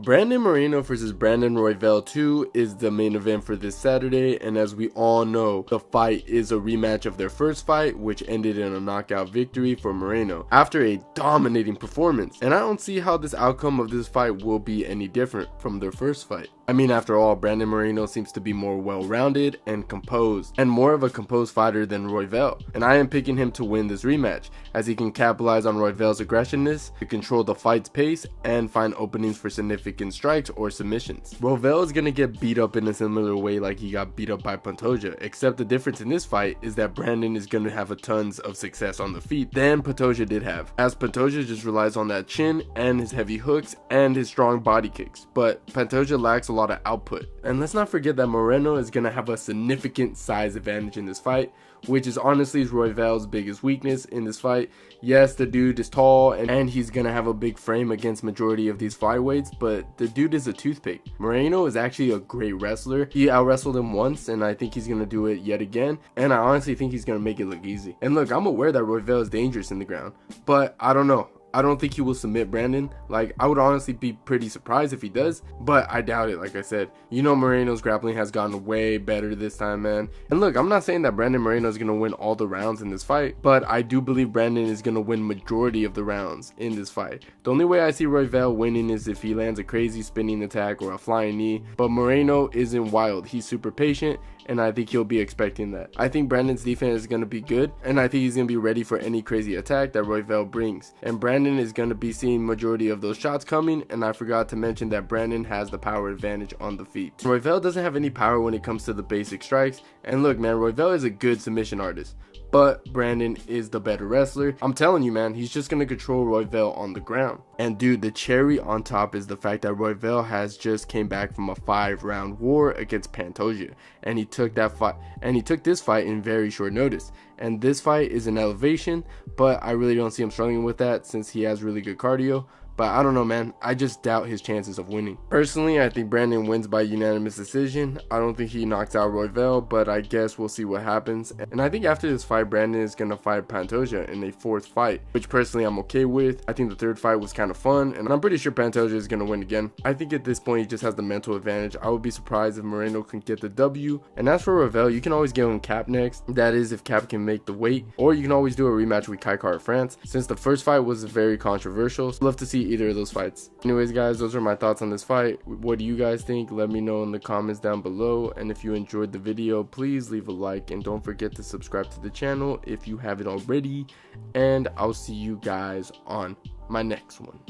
Brandon Moreno versus Brandon Royval 2 is the main event for this Saturday, and as we all know, the fight is a rematch of their first fight, which ended in a knockout victory for Moreno after a dominating performance. And I don't see how this outcome of this fight will be any different from their first fight. I mean, after all, Brandon Moreno seems to be more well-rounded and composed, and more of a composed fighter than Royval. And I am picking him to win this rematch, as he can capitalize on Royval's aggressiveness to control the fight's pace and find openings for significant strikes or submissions. Royval is going to get beat up in a similar way like he got beat up by Pantoja, except the difference in this fight is that Brandon is going to have a tons of success on the feet than Pantoja did have, as Pantoja just relies on that chin and his heavy hooks and his strong body kicks, but Pantoja lacks a lot of output. And let's not forget that Moreno is going to have a significant size advantage in this fight, which is honestly Royval's biggest weakness in this fight. Yes, the dude is tall and he's going to have a big frame against majority of these flyweights, but the dude is a toothpick. Moreno is actually a great wrestler. He out-wrestled him once, and I think he's going to do it yet again, and I honestly think he's going to make it look easy. And look, I'm aware that Royval is dangerous in the ground, but I don't know. I don't think he will submit Brandon. Like, I would honestly be pretty surprised if he does, but I doubt it. Like I said, you know, Moreno's grappling has gotten way better this time, man. And look, I'm not saying that Brandon Moreno is going to win all the rounds in this fight, but I do believe Brandon is going to win majority of the rounds in this fight. The only way I see Royval winning is if he lands a crazy spinning attack or a flying knee, but Moreno isn't wild. He's super patient, and I think he'll be expecting that. I think Brandon's defense is going to be good, and I think he's going to be ready for any crazy attack that Royval brings. And Brandon is going to be seeing majority of those shots coming, and I forgot to mention that Brandon has the power advantage on the feet. Royval doesn't have any power when it comes to the basic strikes, and look, man, Royval is a good submission artist, but Brandon is the better wrestler. I'm telling you, man, he's just going to control Royval on the ground. And dude, the cherry on top is the fact that Royval has just came back from a 5-round war against Pantoja, and he took this fight in very short notice. And this fight is an elevation, but I really don't see him struggling with that since he has really good cardio. But I don't know, man. I just doubt his chances of winning. Personally, I think Brandon wins by unanimous decision. I don't think he knocks out Royval, but I guess we'll see what happens. And I think after this fight, Brandon is going to fight Pantoja in a 4th fight, which personally I'm okay with. I think the 3rd fight was kind of fun, and I'm pretty sure Pantoja is going to win again. I think at this point, he just has the mental advantage. I would be surprised if Moreno can get the W. And as for Royval, you can always give him Cap next. That is, if Cap can make the weight. Or you can always do a rematch with Kai France, since the first fight was very controversial. So love to see either of those fights. Anyways, guys, those are my thoughts on this fight. What do you guys think? Let me know in the comments down below, and if you enjoyed the video, please leave a like and don't forget to subscribe to the channel if you haven't already, and I'll see you guys on my next one.